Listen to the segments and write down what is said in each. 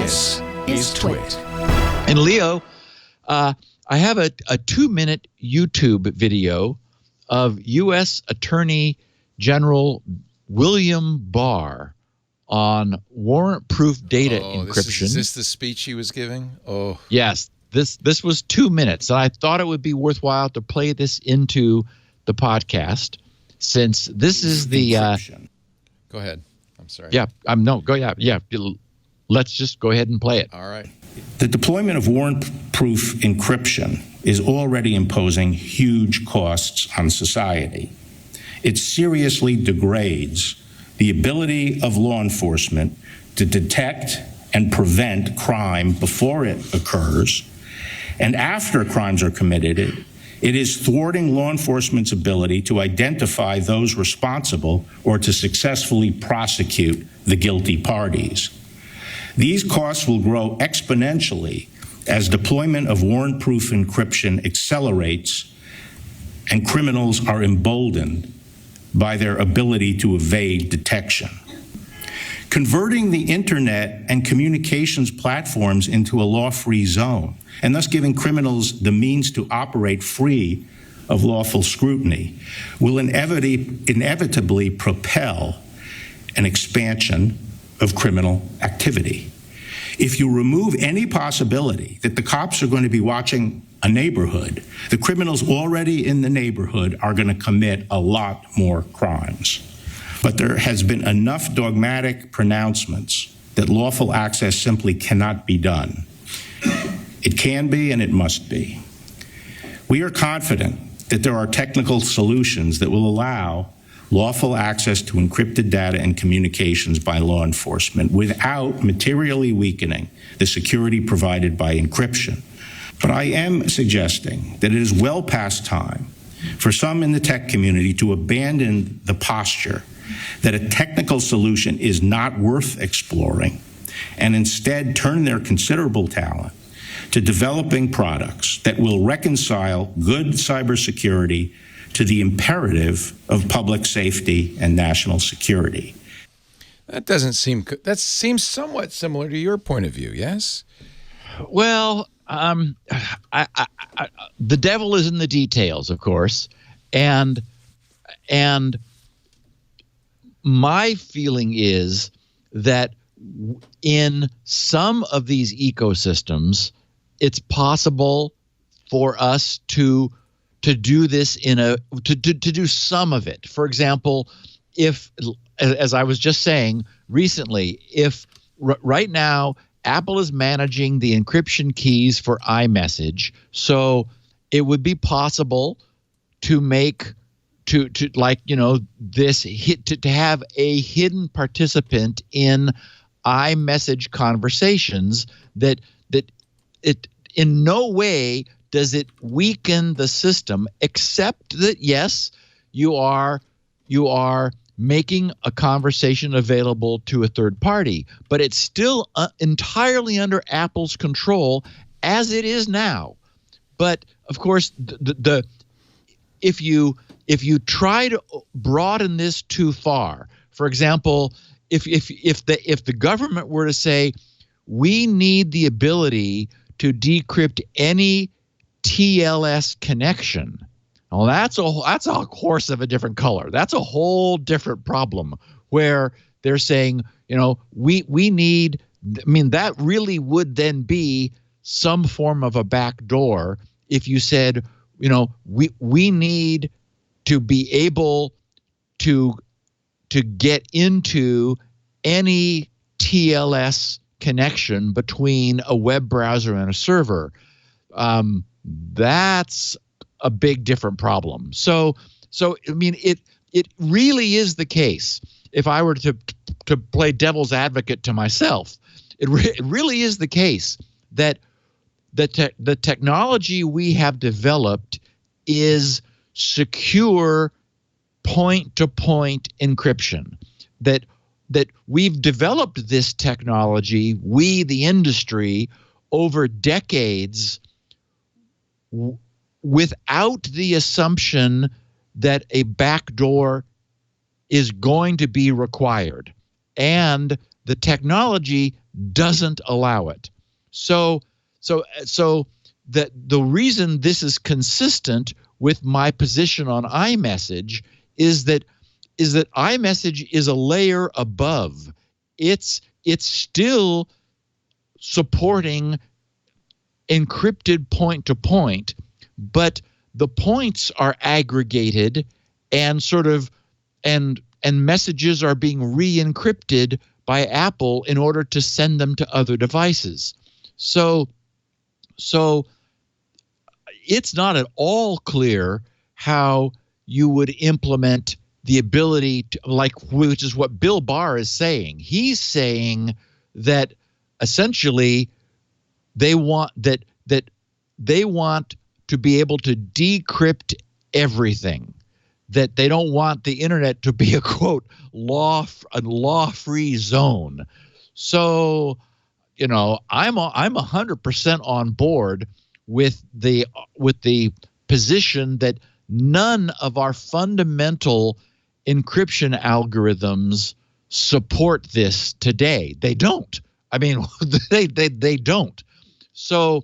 This is TWiT. And Leo, I have a 2-minute YouTube video of US Attorney General William Barr on warrant-proof data encryption. Is this the speech he was giving? Oh, yes. This was 2 minutes, and I thought it would be worthwhile to play this into the podcast, since this is the go ahead. I'm sorry. Yeah, yeah. Let's just go ahead and play it. All right. The deployment of warrant-proof encryption is already imposing huge costs on society. It seriously degrades the ability of law enforcement to detect and prevent crime before it occurs, and after crimes are committed, it is thwarting law enforcement's ability to identify those responsible or to successfully prosecute the guilty parties. These costs will grow exponentially as deployment of warrant-proof encryption accelerates and criminals are emboldened by their ability to evade detection. Converting the internet and communications platforms into a law-free zone, and thus giving criminals the means to operate free of lawful scrutiny, will inevitably propel an expansion of criminal activity. If you remove any possibility that the cops are going to be watching a neighborhood, the criminals already in the neighborhood are going to commit a lot more crimes. But there has been enough dogmatic pronouncements that lawful access simply cannot be done. It can be and it must be. We are confident that there are technical solutions that will allow lawful access to encrypted data and communications by law enforcement without materially weakening the security provided by encryption. But I am suggesting that it is well past time for some in the tech community to abandon the posture that a technical solution is not worth exploring and instead turn their considerable talent to developing products that will reconcile good cybersecurity to the imperative of public safety and national security. That seems somewhat similar to your point of view, yes? Well, the devil is in the details, of course, and my feeling is that in some of these ecosystems, it's possible for us to do this to do some of it. For example, if, as I was just saying recently, if right now Apple is managing the encryption keys for iMessage, so it would be possible to make to have a hidden participant in iMessage conversations that it in no way does it weaken the system, except that, yes, you are making a conversation available to a third party, but it's still entirely under Apple's control as it is now. But of course, if you try to broaden this too far, for example, if the government were to say, we need the ability to decrypt any TLS connection, well, that's a horse of a different color. That's a whole different problem where they're saying, we need. I mean, that really would then be some form of a backdoor if you said, we need to be able to get into any TLS connection between a web browser and a server. That's a big different problem. So I mean, it really is the case. If I were to play devil's advocate to myself, it really is the case that the technology we have developed is secure point-to-point encryption. That we've developed this technology, we, the industry, over decades without the assumption that a backdoor is going to be required. And the technology doesn't allow it. So the reason this is consistent with my position on iMessage is that iMessage is a layer above. It's still supporting encrypted point to point, but the points are aggregated and messages are being re-encrypted by Apple in order to send them to other devices. So it's not at all clear how you would implement the ability to, which is what Bill Barr is saying. He's saying that essentially they want to be able to decrypt everything. That they don't want the internet to be a quote law-free zone. So, I'm 100% on board with the position that none of our fundamental encryption algorithms support this today. They don't. I mean, they don't. So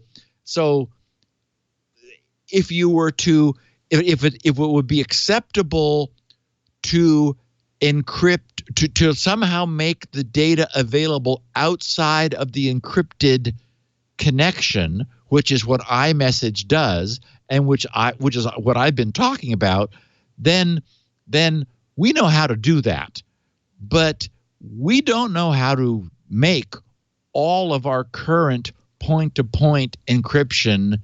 if you were to, if it would be acceptable to encrypt, to somehow make the data available outside of the encrypted connection, which is what iMessage does, and which is what I've been talking about, then we know how to do that. But we don't know how to make all of our current point-to-point encryption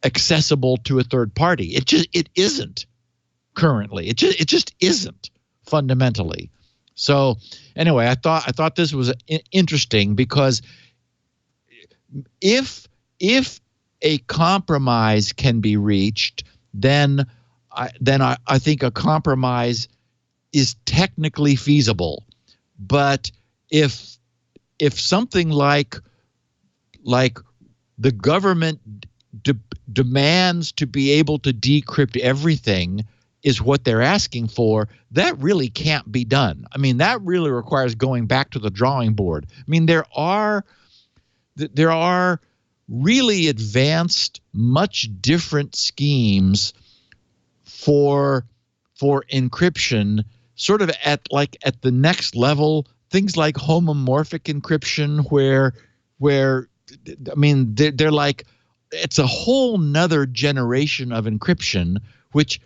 accessible to a third party. It isn't currently. It just isn't fundamentally. So anyway, I thought this was interesting because if a compromise can be reached, then I think a compromise is technically feasible. But if something like the government demands to be able to decrypt everything is what they're asking for, that really can't be done. I mean, that really requires going back to the drawing board. I mean, there are really advanced, much different schemes for encryption, sort of at the next level. Things like homomorphic encryption, where I mean, they're like, it's a whole nother generation of encryption, which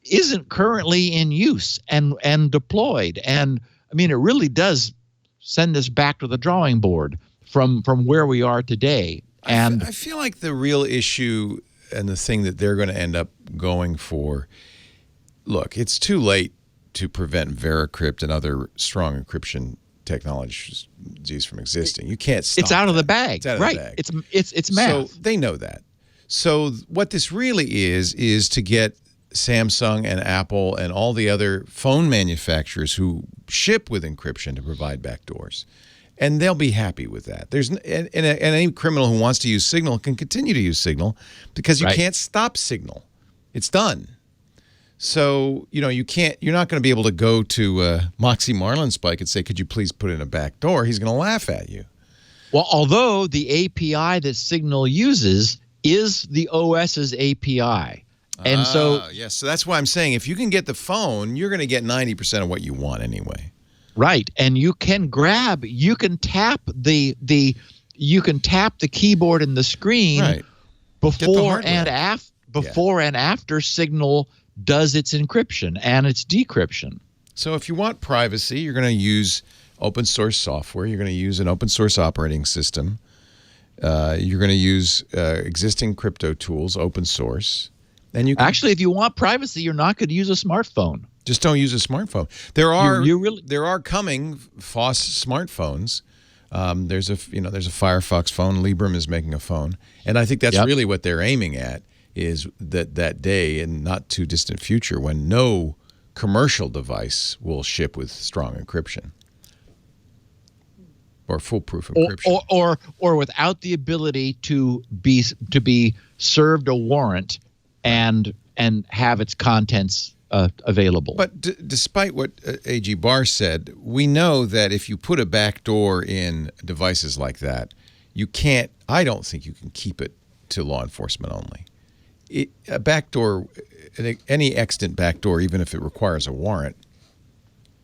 isn't currently in use and deployed. And I mean, it really does send us back to the drawing board from where we are today. And I feel like the real issue and the thing that they're going to end up going for, look, it's too late to prevent VeraCrypt and other strong encryption technologies from existing. You can't stop. It's out of the bag. It's out of right. the bag. It's math. So they know that. So what this really is to get Samsung and Apple and all the other phone manufacturers who ship with encryption to provide backdoors. And they'll be happy with that. And any criminal who wants to use Signal can continue to use Signal because you can't stop Signal. It's done. So, you're not going to be able to go to Moxie Marlinspike and say, could you please put in a back door? He's going to laugh at you. Well, although the API that Signal uses is the OS's API. And so that's why I'm saying if you can get the phone, you're going to get 90% of what you want anyway. Right. And you can tap the keyboard and the screen before and after Signal does its encryption and its decryption. So if you want privacy, you're going to use open source software. You're going to use an open source operating system. You're going to use existing crypto tools, open source. And you can, actually, if you want privacy, you're not going to use a smartphone. Just don't use a smartphone. There are coming FOSS smartphones. There's a Firefox phone. Librem is making a phone, and I think that's really what they're aiming at. Is that day in not too distant future when no commercial device will ship with strong encryption or foolproof encryption, or without the ability to be served a warrant and have its contents available. But despite what AG Barr said, we know that if you put a backdoor in devices like that, you can't. I don't think you can keep it to law enforcement only. A backdoor, any extant backdoor, even if it requires a warrant.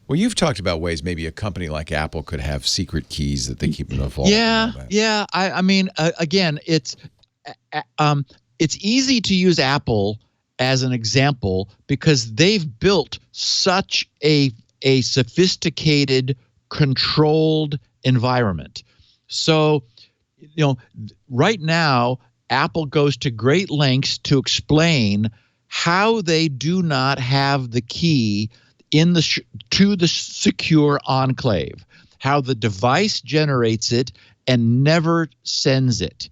Well, you've talked about ways maybe a company like Apple could have secret keys that they keep in the vault. Yeah. I mean, again, it's easy to use Apple as an example because they've built such a sophisticated, controlled environment. So, right now, Apple goes to great lengths to explain how they do not have the key to the secure enclave, how the device generates it and never sends it.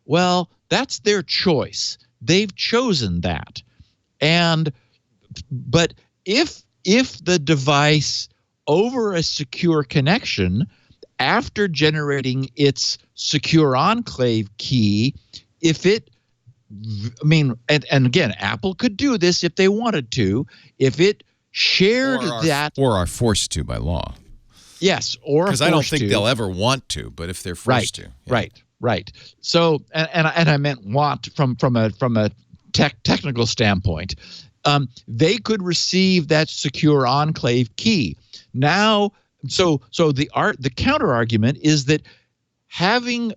Well, that's their choice. They've chosen that. But if the device over a secure connection, after generating its secure enclave key, and again, Apple could do this if they wanted to, if it shared or are forced to by law. Yes, or because I don't think they'll ever want to, but if they're forced to, yeah. Right. So, and I meant want from a technical standpoint, they could receive that secure enclave key. Now, so the counter argument is that having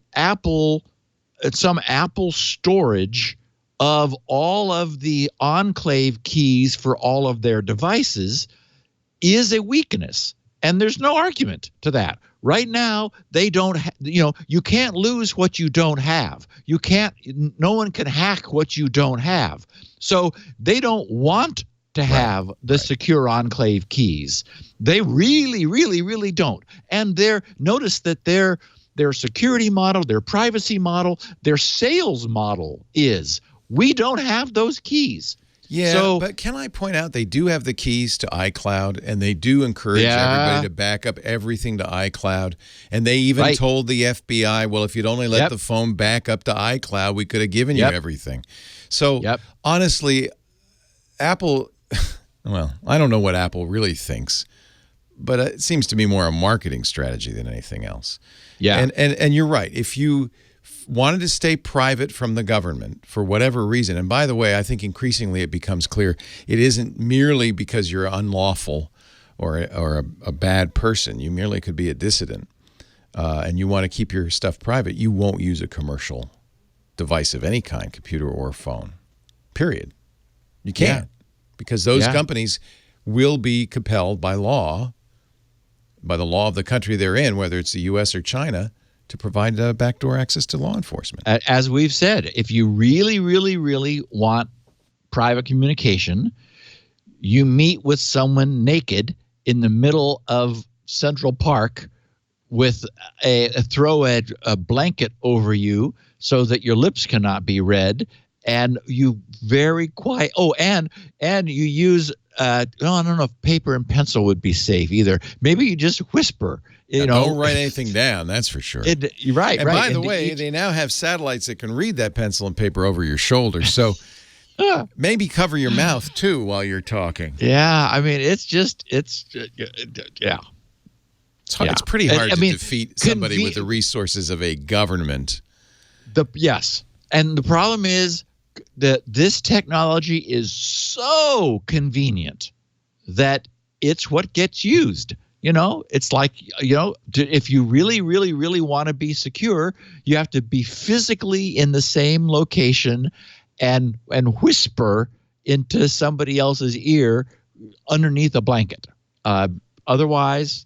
some Apple storage of all of the enclave keys for all of their devices is a weakness. And there's no argument to that. Right now, they don't, you can't lose what you don't have. No one can hack what you don't have. So they don't want to have the secure enclave keys. They really, really, really don't. And notice that their security model, their privacy model, their sales model is, we don't have those keys. Yeah, but can I point out they do have the keys to iCloud, and they do encourage everybody to back up everything to iCloud. And they even told the FBI, well, if you'd only let the phone back up to iCloud, we could have given you everything. So honestly, Apple, well, I don't know what Apple really thinks, but it seems to me more a marketing strategy than anything else. Yeah. And you're right. If you wanted to stay private from the government for whatever reason, and by the way, I think increasingly it becomes clear it isn't merely because you're unlawful or a bad person. You merely could be a dissident, and you want to keep your stuff private. You won't use a commercial device of any kind, computer or phone, period. You can't, because those companies will be compelled by law, by the law of the country they're in, whether it's the U.S. or China, to provide backdoor access to law enforcement. As we've said, if you really, really, really want private communication, you meet with someone naked in the middle of Central Park with throw a blanket over you so that your lips cannot be read, and you very quiet. Oh, and you use I don't know if paper and pencil would be safe either. Maybe you just whisper. Don't write anything down. That's for sure. Right. And by the way, they now have satellites that can read that pencil and paper over your shoulder. So maybe cover your mouth too while you're talking. Yeah, I mean, it's pretty hard to defeat somebody with the resources of a government. And the problem is that this technology is so convenient that it's what gets used. It's like, if you really, really, really want to be secure, you have to be physically in the same location and whisper into somebody else's ear underneath a blanket. Otherwise,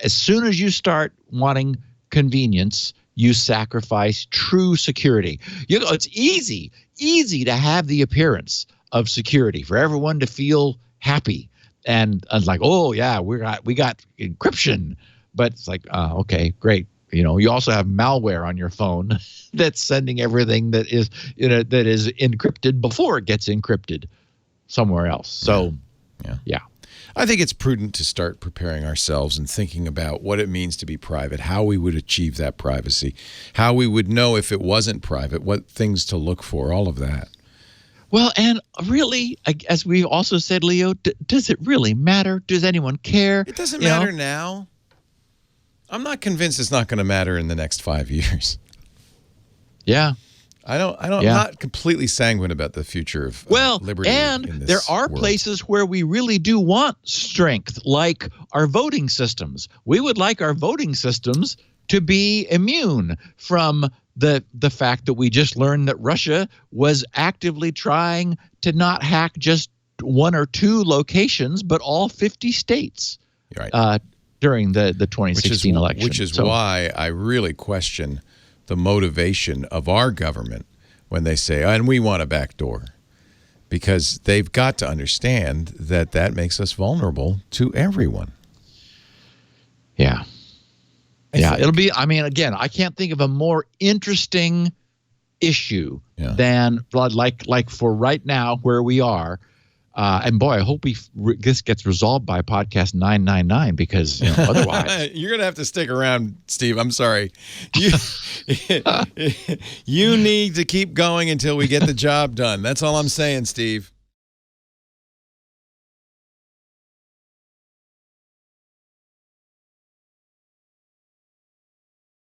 as soon as you start wanting convenience, you sacrifice true security. It's easy to have the appearance of security, for everyone to feel happy. And I was like, oh yeah, we got encryption, but it's like, okay, great. You also have malware on your phone that's sending everything that is encrypted before it gets encrypted somewhere else. So, yeah. I think it's prudent to start preparing ourselves and thinking about what it means to be private, how we would achieve that privacy, how we would know if it wasn't private, what things to look for, all of that. Well, and really, as we also said, Leo, does it really matter? Does anyone care? It doesn't matter now. I'm not convinced it's not going to matter in the next 5 years. Yeah. I'm not completely sanguine about the future of liberty. And in this there are world. places where we really do want strength, like our voting systems. We would like our voting systems to be immune from the fact that we just learned that Russia was actively trying to not hack just one or two locations, but all 50 states during the 2016 election. Which is why I really question the motivation of our government when they say, and we want a backdoor, because they've got to understand that makes us vulnerable to everyone. Yeah. It'll be, again, I can't think of a more interesting issue than like for right now where we are. And boy, I hope this gets resolved by podcast 999, because otherwise you're gonna have to stick around, Steve. I'm sorry. You need to keep going until we get the job done. That's all I'm saying, Steve.